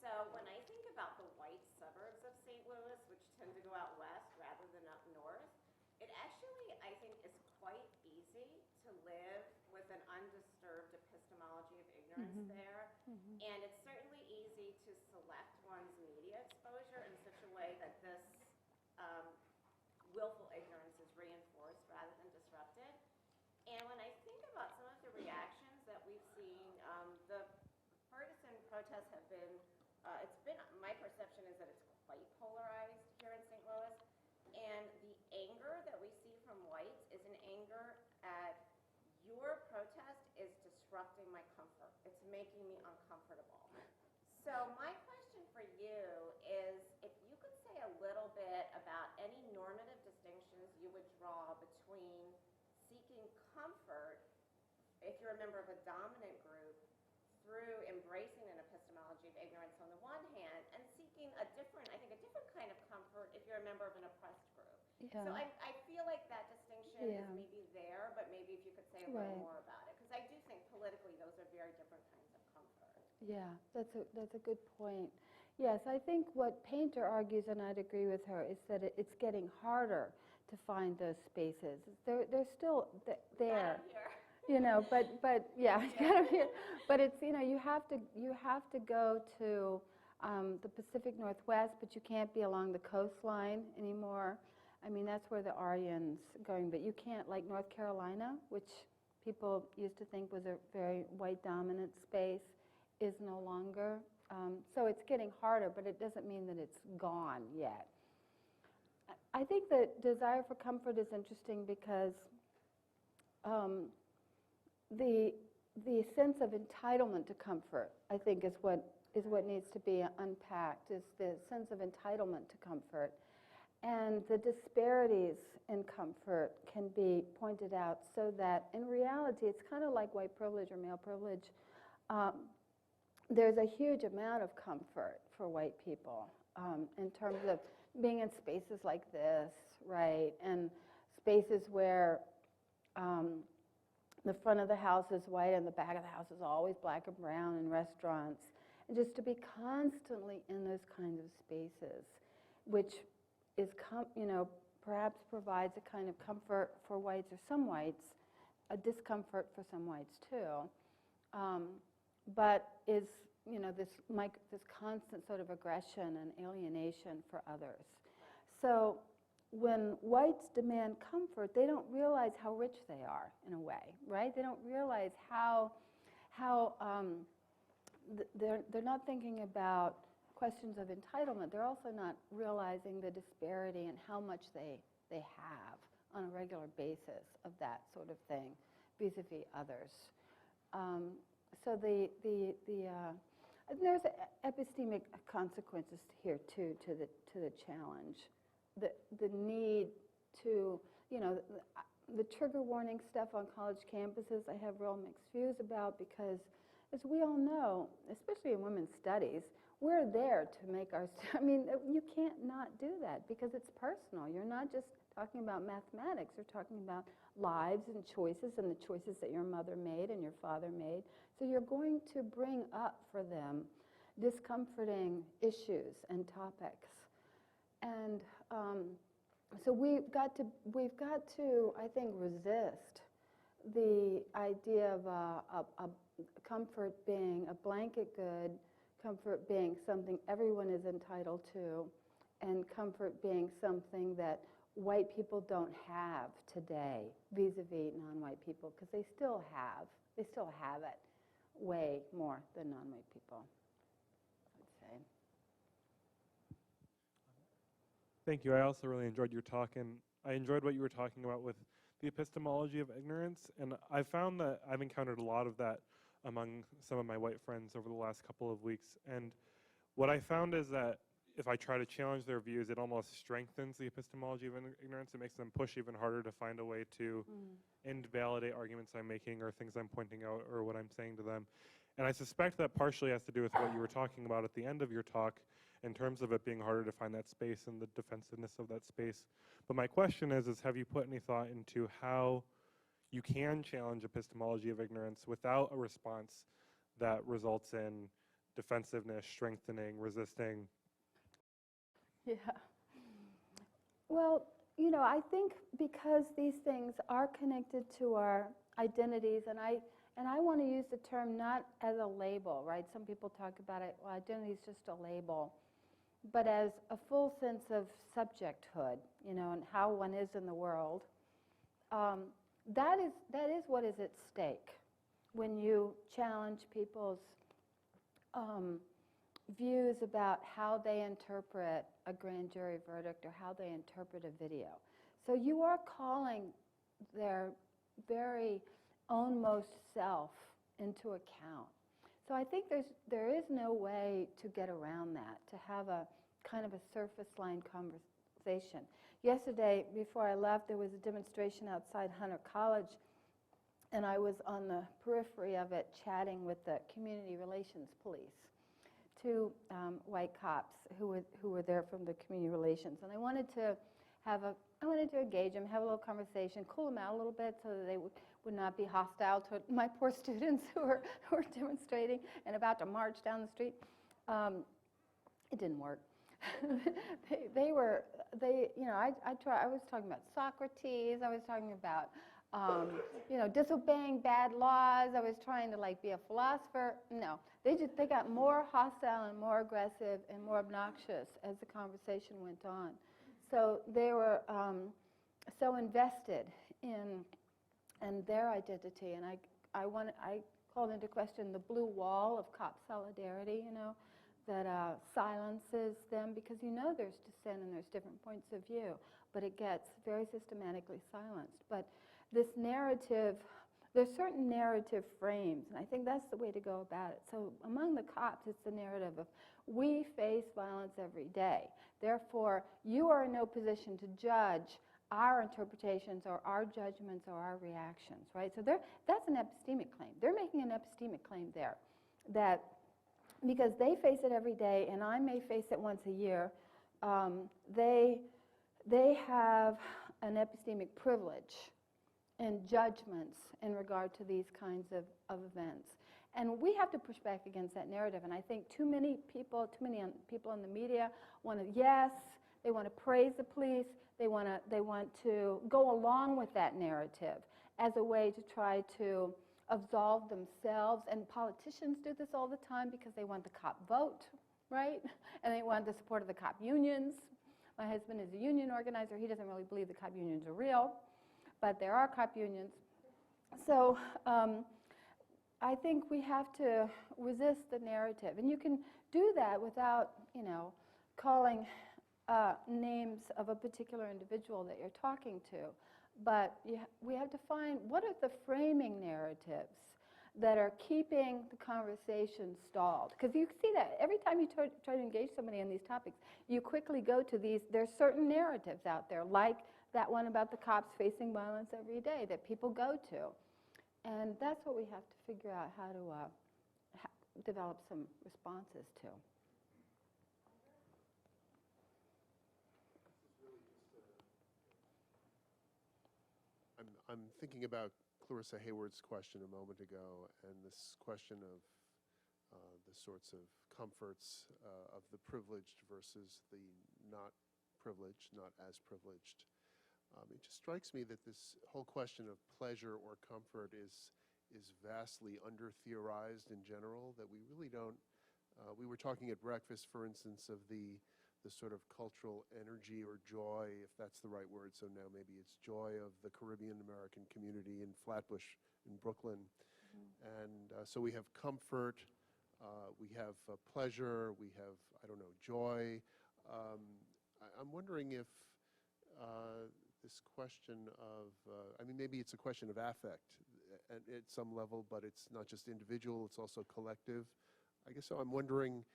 So when I think about the white suburbs of St. Louis, which tend to go out west rather than up north, it actually, I think, is quite easy to live with an undisturbed epistemology of ignorance there. And it's certainly easy to select one's media exposure in such a way that this willful ignorance is reinforced rather than disrupted. And when I think about some of the reactions that we've seen, the partisan protests have been, my perception is that it's quite polarized here in St. Louis. And the anger that we see from whites is an anger at your protest is disrupting my comfort. It's making me uncomfortable. So my question for you is if you could say a little bit about any normative distinctions you would draw between seeking comfort, if you're a member of a dominant group, through embracing an epistemology of ignorance on the one hand, and seeking a different kind of comfort if you're a member of an oppressed group. Yeah. So I feel like that distinction is maybe there, but maybe if you could say a little more about it, because I do think politically those are very different kinds of comfort. Yeah, that's a good point. Yes, I think what Painter argues, and I'd agree with her, is that it's getting harder to find those spaces. They're still there. You know, but yeah, but it's, you know, you have to go to the Pacific Northwest, but you can't be along the coastline anymore. I mean, that's where the Aryans going, but you can't, like North Carolina, which people used to think was a very white dominant space, is no longer. So it's getting harder, but it doesn't mean that it's gone yet. I think that desire for comfort is interesting because the sense of entitlement to comfort, I think, is what needs to be unpacked, is the sense of entitlement to comfort. And the disparities in comfort can be pointed out so that, in reality, it's kind of like white privilege or male privilege. There's a huge amount of comfort for white people in terms of being in spaces like this, right, and spaces where the front of the house is white and the back of the house is always black or brown in restaurants. And just to be constantly in those kinds of spaces, which is, you know, perhaps provides a kind of comfort for whites or some whites, a discomfort for some whites too, but is, you know, this constant sort of aggression and alienation for others. So when whites demand comfort, they don't realize how rich they are, in a way, right? They don't realize how they're not thinking about questions of entitlement. They're also not realizing the disparity in how much they have on a regular basis of that sort of thing, vis-a-vis others. So there's epistemic consequences here too to the challenge. The need to, you know, the trigger warning stuff on college campuses I have real mixed views about, because as we all know, especially in women's studies, we're there to make our, I mean, you can't not do that because it's personal. You're not just talking about mathematics, you're talking about lives and the choices that your mother made and your father made. So you're going to bring up for them discomforting issues and topics. And so we've got to, I think, resist the idea of a comfort being a blanket good, comfort being something everyone is entitled to, and comfort being something that white people don't have today vis-a-vis non-white people, because they still have it way more than non-white people, I'd say. Thank you. I also really enjoyed your talk, and I enjoyed what you were talking about with the epistemology of ignorance, and I found that I've encountered a lot of that among some of my white friends over the last couple of weeks. And what I found is that if I try to challenge their views, it almost strengthens the epistemology of ignorance. It makes them push even harder to find a way to invalidate arguments I'm making or things I'm pointing out or what I'm saying to them. And I suspect that partially has to do with what you were talking about at the end of your talk in terms of it being harder to find that space and the defensiveness of that space. But my question is have you put any thought into how you can challenge epistemology of ignorance without a response that results in defensiveness, strengthening, resisting? Yeah. Well, I think because these things are connected to our identities, and I want to use the term not as a label, right? Some people talk about it, well, identity is just a label, but as a full sense of subjecthood, and how one is in the world. That is what is at stake when you challenge people's views about how they interpret a grand jury verdict or how they interpret a video. So you are calling their very own most self into account. So I think there is no way to get around that, to have a kind of a surface line conversation. Yesterday, before I left, there was a demonstration outside Hunter College, and I was on the periphery of it chatting with the community relations police, two white cops who were there from the community relations. And I wanted to engage them, have a little conversation, cool them out a little bit so that they would not be hostile to my poor students who were demonstrating and about to march down the street. It didn't work. I was talking about Socrates. I was talking about, disobeying bad laws. I was trying to be a philosopher. No, they got more hostile and more aggressive and more obnoxious as the conversation went on. So they were so invested in their identity, and I called into question the blue wall of cop solidarity, that silences them, because there's dissent and there's different points of view, but it gets very systematically silenced. But this narrative, there's certain narrative frames, and I think that's the way to go about it. So among the cops, it's the narrative of, we face violence every day. Therefore, you are in no position to judge our interpretations or our judgments or our reactions, right? So that's an epistemic claim. They're making an epistemic claim there, that because they face it every day, and I may face it once a year, they have an epistemic privilege in judgments in regard to these kinds of events. And we have to push back against that narrative. And I think too many people in the media want to, they want to praise the police. They want to go along with that narrative as a way to try to absolve themselves. And politicians do this all the time because they want the cop vote, right? And they want the support of the cop unions. My husband is a union organizer. He doesn't really believe the cop unions are real, but there are cop unions. So I think we have to resist the narrative. And you can do that without, calling names of a particular individual that you're talking to. But we have to find, what are the framing narratives that are keeping the conversation stalled? Because you see that every time you try to engage somebody on these topics, you quickly go to these, there's certain narratives out there, like that one about the cops facing violence every day that people go to. And that's what we have to figure out how to develop some responses to. I'm thinking about Clarissa Hayward's question a moment ago, and this question of the sorts of comforts of the privileged versus the not privileged, not as privileged. It just strikes me that this whole question of pleasure or comfort is vastly under-theorized in general, that we really don't, we were talking at breakfast, for instance, of the sort of cultural energy or joy, if that's the right word, so now maybe it's joy of the Caribbean American community in Flatbush in Brooklyn. Mm-hmm. And so we have comfort, we have pleasure, we have, joy. I'm wondering if this question of, maybe it's a question of affect at some level, but it's not just individual, it's also collective. I guess so I'm wondering,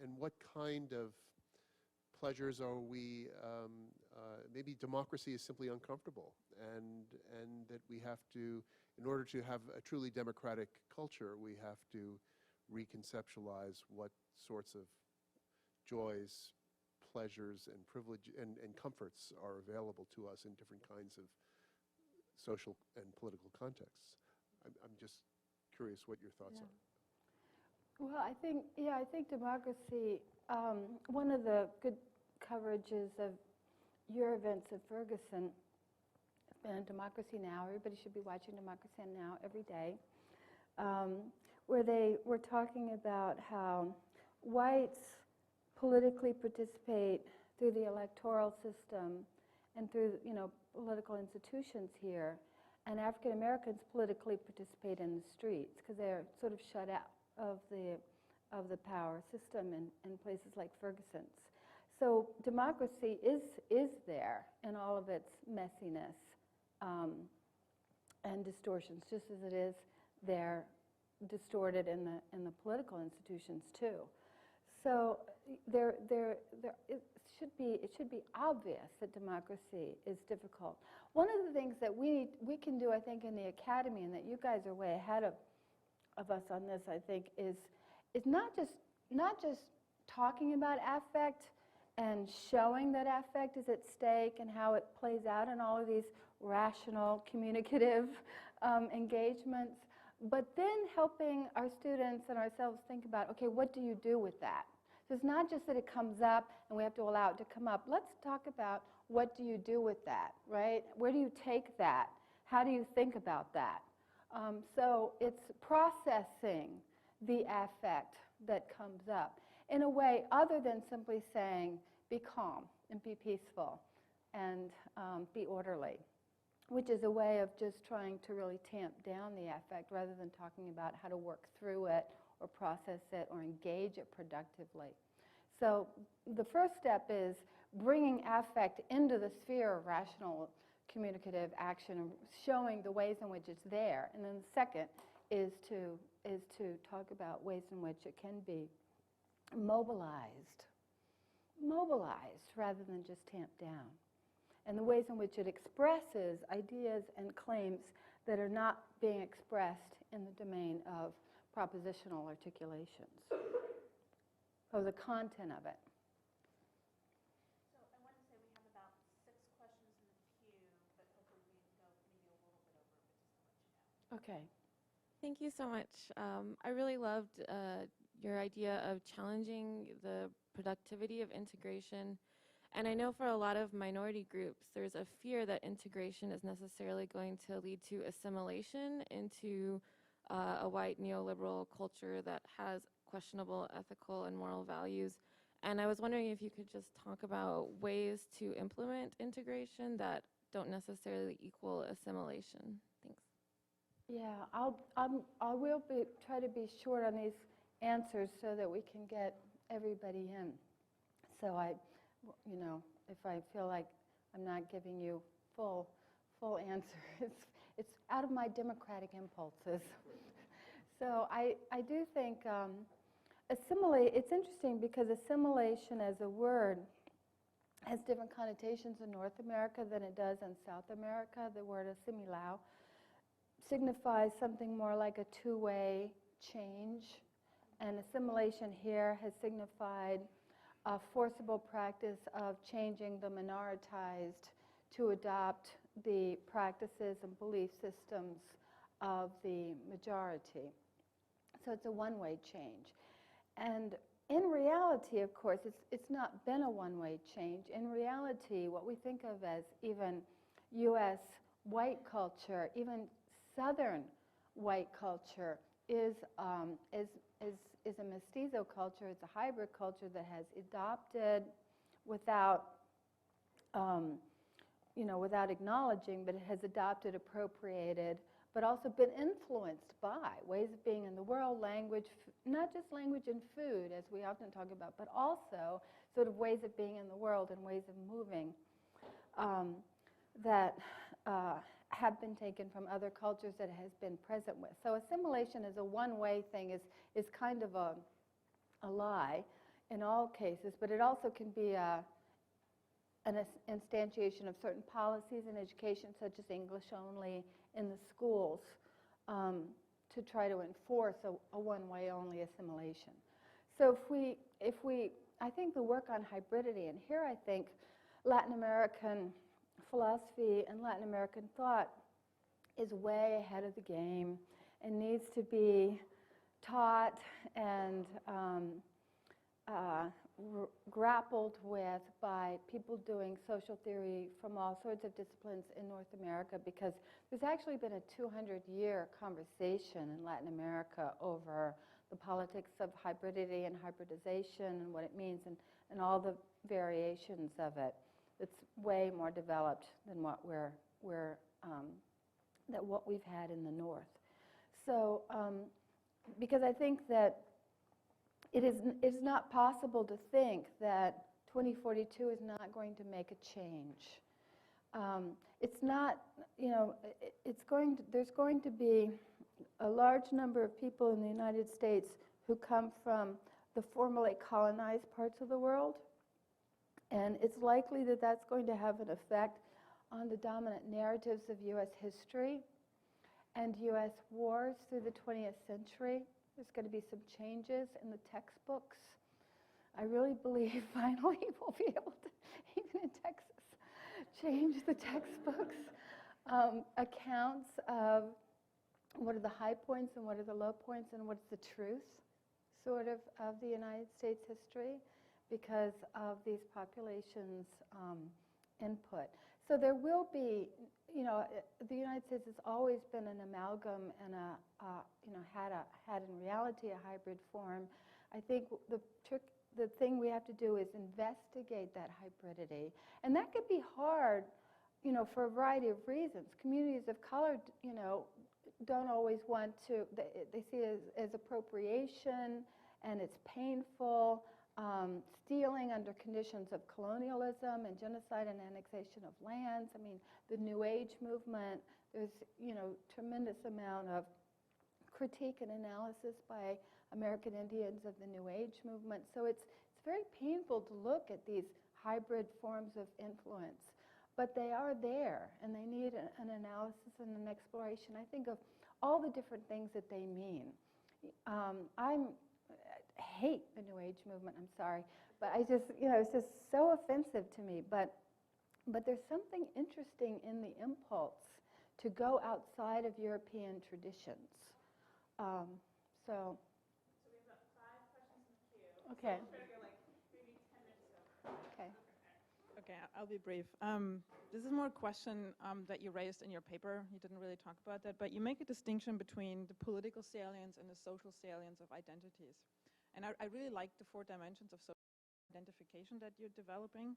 and what kind of pleasures are we, maybe democracy is simply uncomfortable, and that we have to, in order to have a truly democratic culture, we have to reconceptualize what sorts of joys, pleasures, and privilege and comforts are available to us in different kinds of social and political contexts. I'm just curious what your thoughts are. Well, I think democracy, one of the good coverages of your events at Ferguson has been Democracy Now! Everybody should be watching Democracy Now! Every day, where they were talking about how whites politically participate through the electoral system and through, political institutions here, and African Americans politically participate in the streets because they're sort of shut out of the power system in places like Ferguson's. So democracy is there in all of its messiness and distortions, just as it is there distorted in the political institutions too. So it should be obvious that democracy is difficult. One of the things that we can do, I think, in the academy, and that you guys are way ahead of us on this, I think, is not just talking about affect and showing that affect is at stake and how it plays out in all of these rational, communicative engagements, but then helping our students and ourselves think about, okay, what do you do with that? So it's not just that it comes up and we have to allow it to come up. Let's talk about what do you do with that, right? Where do you take that? How do you think about that? So it's processing the affect that comes up in a way other than simply saying, be calm and be peaceful and be orderly, which is a way of just trying to really tamp down the affect rather than talking about how to work through it or process it or engage it productively. So the first step is bringing affect into the sphere of rational communicative action and showing the ways in which it's there. And then the second is to talk about ways in which it can be mobilized rather than just tamped down. And the ways in which it expresses ideas and claims that are not being expressed in the domain of propositional articulations, of the content of it. So I want to say we have about 6 questions in the queue, but hopefully we can go maybe a little bit over, but just to let you know. Okay. Thank you so much. I really loved your idea of challenging the productivity of integration. And I know for a lot of minority groups, there's a fear that integration is necessarily going to lead to assimilation into a white neoliberal culture that has questionable ethical and moral values. And I was wondering if you could just talk about ways to implement integration that don't necessarily equal assimilation. Thanks. Yeah, I will try to be short on these answers so that we can get everybody in. So if I feel like I'm not giving you full answer, it's out of my democratic impulses. So I do think assimilate. It's interesting because assimilation as a word has different connotations in North America than it does in South America. The word assimilao signifies something more like a two-way change, and assimilation here has signified a forcible practice of changing the minoritized to adopt the practices and belief systems of the majority. So it's a one-way change. And in reality, of course, it's not been a one-way change. In reality, what we think of as even U.S. white culture, even Southern white culture, is a mestizo culture. It's a hybrid culture that has adopted without acknowledging, but it has adopted, appropriated, but also been influenced by ways of being in the world, language, not just language and food, as we often talk about, but also sort of ways of being in the world and ways of moving that have been taken from other cultures that it has been present with. So assimilation as a one-way thing is kind of a lie in all cases, but it also can be an instantiation of certain policies in education, such as English only in the schools, to try to enforce a one-way only assimilation. So I think the work on hybridity, and here I think Latin American philosophy and Latin American thought is way ahead of the game and needs to be taught and grappled with by people doing social theory from all sorts of disciplines in North America, because there's actually been a 200-year conversation in Latin America over the politics of hybridity and hybridization and what it means, and all the variations of it. It's way more developed than what what we've had in the North. So, because I think that it's not possible to think that 2042 is not going to make a change. It's not, there's going to be a large number of people in the United States who come from the formerly colonized parts of the world, and it's likely that that's going to have an effect on the dominant narratives of U.S. history and U.S. wars through the 20th century. There's going to be some changes in the textbooks. I really believe finally we'll be able to, even in Texas, change the textbooks. Accounts of what are the high points and what are the low points and what's the truth, sort of the United States history, because of these populations' input. So there will be, the United States has always been an amalgam and had in reality a hybrid form. I think the thing we have to do is investigate that hybridity, and that could be hard, for a variety of reasons. Communities of color, don't always want to. They see it as appropriation, and it's painful. Stealing under conditions of colonialism and genocide and annexation of lands. I mean, the New Age movement, there's, tremendous amount of critique and analysis by American Indians of the New Age movement. So it's very painful to look at these hybrid forms of influence, but they are there, and they need an analysis and an exploration, I think, of all the different things that they mean. I hate the New Age movement, I'm sorry, but I just, it's just so offensive to me. But there's something interesting in the impulse to go outside of European traditions. So we have about 5 questions in the queue. Okay. So we'll try to go like maybe 10 minutes over. Okay. Okay, I'll be brief. This is more a question that you raised in your paper. You didn't really talk about that, but you make a distinction between the political salience and the social salience of identities. And I really like the 4 dimensions of social identification that you're developing,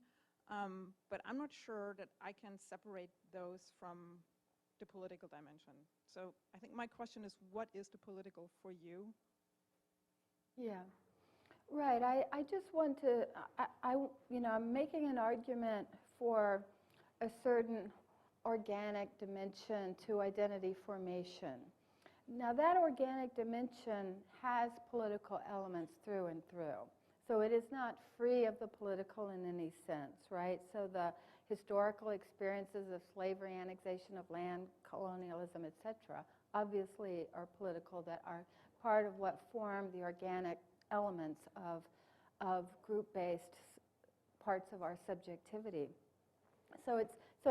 but I'm not sure that I can separate those from the political dimension. So I think my question is, what is the political for you? Yeah, right. I just want to, I'm making an argument for a certain organic dimension to identity formation. Now, that organic dimension has political elements through and through. So it is not free of the political in any sense, right? So the historical experiences of slavery, annexation of land, colonialism, etc., obviously are political, that are part of what form the organic elements of group-based parts of our subjectivity. So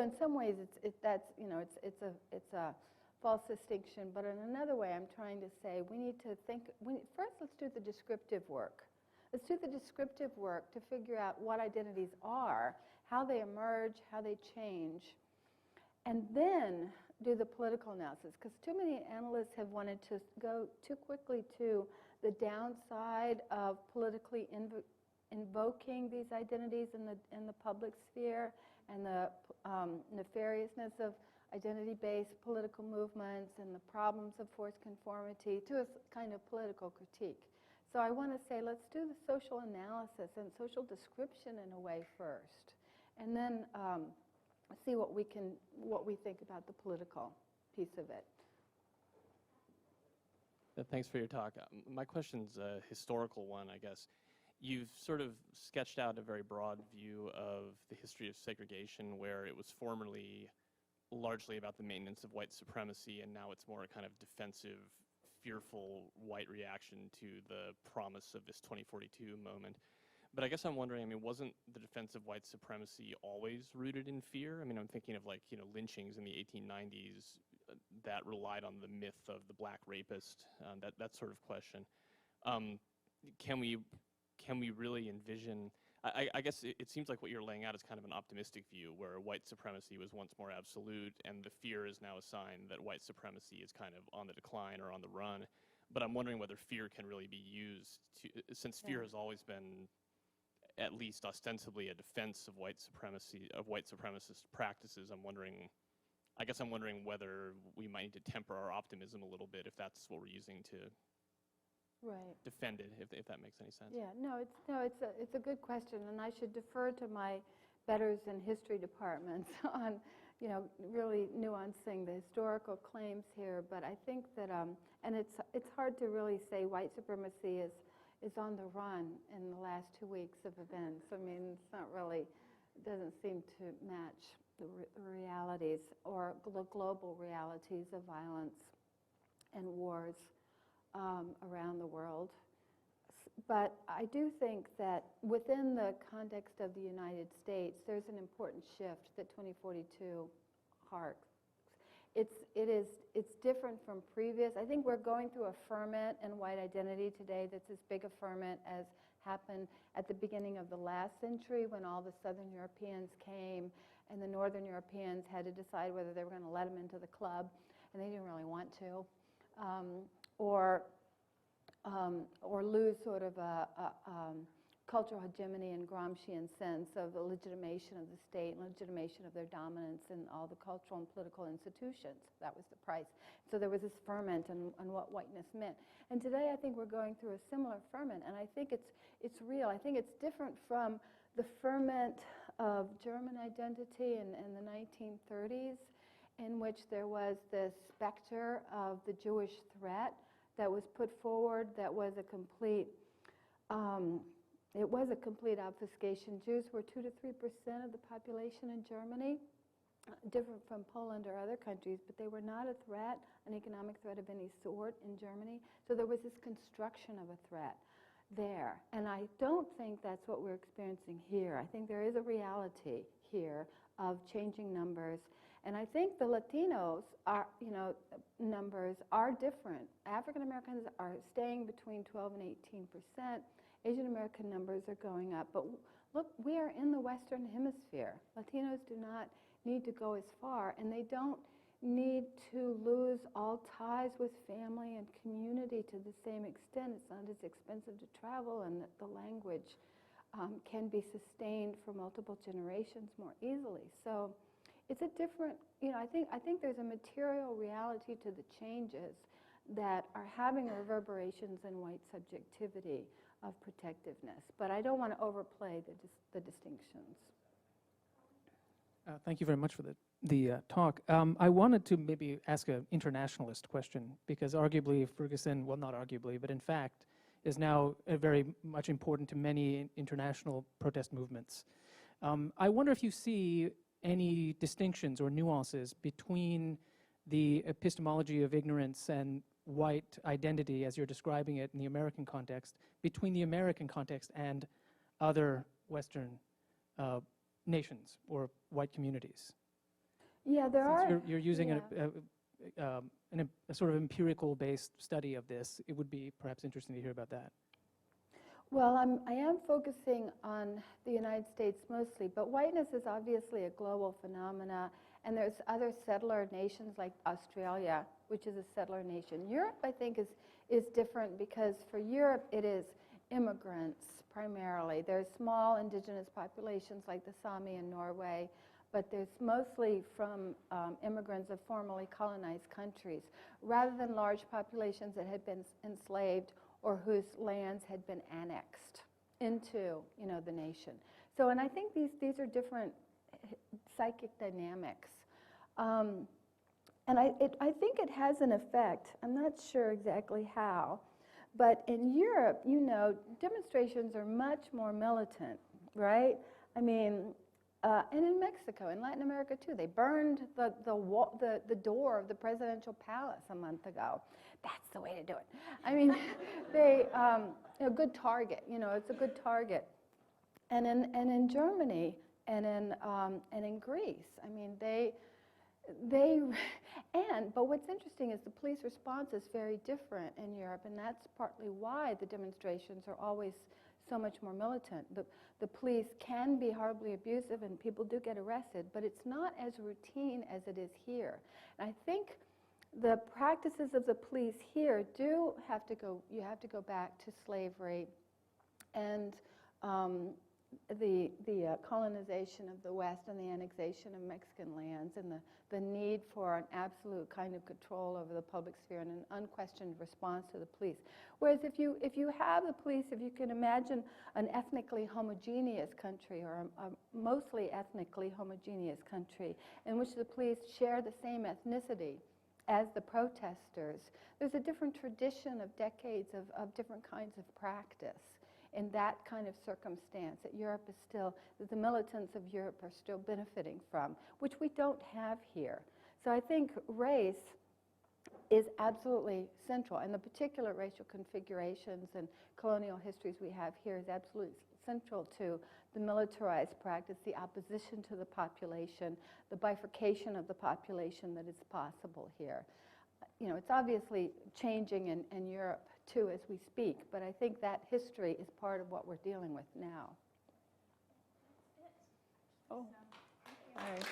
in some ways it's a false distinction, but in another way I'm trying to say we need to think, first let's do the descriptive work. Let's do the descriptive work to figure out what identities are, how they emerge, how they change, and then do the political analysis, because too many analysts have wanted to go too quickly to the downside of politically invoking these identities in the public sphere, and the nefariousness of identity-based political movements and the problems of forced conformity, to a kind of political critique. So I want to say, let's do the social analysis and social description in a way first, and then see what we think about the political piece of it. Thanks for your talk. My question's a historical one, I guess. You've sort of sketched out a very broad view of the history of segregation, where it was formerly largely about the maintenance of white supremacy, and now it's more a kind of defensive, fearful white reaction to the promise of this 2042 moment. But I guess I'm wondering, wasn't the defense of white supremacy always rooted in fear? I'm thinking of lynchings in the 1890s that relied on the myth of the black rapist, that sort of question. Can we really envision, I guess it seems like what you're laying out is kind of an optimistic view where white supremacy was once more absolute and the fear is now a sign that white supremacy is kind of on the decline or on the run. But I'm wondering whether fear can really be used to, since fear has always been at least ostensibly a defense of white supremacy, of white supremacist practices. I'm wondering whether we might need to temper our optimism a little bit if that's what we're using to Right. defend it, if that makes any sense. Yeah, it's a good question, and I should defer to my betters in history departments on, really nuancing the historical claims here. But I think that, and it's hard to really say white supremacy is on the run in the last 2 weeks of events. I mean, it's not really, it doesn't seem to match the realities or the global realities of violence and wars around the world. But I do think that within the context of the United States, there's an important shift that 2042 harks. It's different from previous. I think we're going through a ferment in white identity today that's as big a ferment as happened at the beginning of the last century when all the Southern Europeans came and the Northern Europeans had to decide whether they were going to let them into the club, and they didn't really want to, or lose sort of a cultural hegemony and Gramscian sense of the legitimation of the state and legitimation of their dominance in all the cultural and political institutions. That was the price. So there was this ferment on what whiteness meant. And today I think we're going through a similar ferment, and I think it's real. I think it's different from the ferment of German identity in the 1930s, in which there was this specter of the Jewish threat that was put forward that was a complete obfuscation. Jews were 2 to 3% of the population in Germany, different from Poland or other countries, but they were not a threat, an economic threat of any sort in Germany. So there was this construction of a threat there. And I don't think that's what we're experiencing here. I think there is a reality here of changing numbers. And I think the Latinos are, numbers are different. African Americans are staying between 12 and 18%. Asian American numbers are going up. But look, we are in the Western Hemisphere. Latinos do not need to go as far, and they don't need to lose all ties with family and community to the same extent. It's not as expensive to travel, and the language can be sustained for multiple generations more easily. So it's a different, I think there's a material reality to the changes that are having reverberations in white subjectivity of protectiveness. But I don't want to overplay the distinctions. Thank you very much for the talk. I wanted to maybe ask an internationalist question, because arguably Ferguson, well, not arguably, but in fact, is now very much important to many international protest movements. I wonder if you see any distinctions or nuances between the epistemology of ignorance and white identity, as you're describing it in the American context, between the American context and other Western nations or white communities. Yeah, there are. Since you're using a sort of empirical-based study of this, it would be perhaps interesting to hear about that. Well, I am focusing on the United States mostly, but whiteness is obviously a global phenomena, and there's other settler nations like Australia, which is a settler nation. Europe, I think, is different because for Europe it is immigrants primarily. There's small indigenous populations like the Sami in Norway, but there's mostly from immigrants of formerly colonized countries, rather than large populations that had been enslaved or whose lands had been annexed into, the nation. So, and I think these are different psychic dynamics. And I think it has an effect. I'm not sure exactly how, but in Europe, demonstrations are much more militant, right? I mean, and in Mexico, in Latin America too, they burned the door of the presidential palace a month ago. That's the way to do it. I mean, they a good target. It's a good target. And in Germany and in Greece, I mean, But what's interesting is the police response is very different in Europe, and that's partly why the demonstrations are always so much more militant. The police can be horribly abusive, and people do get arrested, but it's not as routine as it is here. And I think the practices of the police here do have to go, you have to go back to slavery and the colonization of the West and the annexation of Mexican lands and the need for an absolute kind of control over the public sphere and an unquestioned response to the police. Whereas if you have the police, if you can imagine an ethnically homogeneous country or a mostly ethnically homogeneous country in which the police share the same ethnicity as the protesters, there's a different tradition of decades of different kinds of practice in that kind of circumstance that Europe is still, that the militants of Europe are still benefiting from, which we don't have here. So I think race is absolutely central, and the particular racial configurations and colonial histories we have here is absolutely central to the militarized practice, the opposition to the population, the bifurcation of the population that is possible here. You know, it's obviously changing in Europe too as we speak, but I think that history is part of what we're dealing with now. That's it. Oh, all right.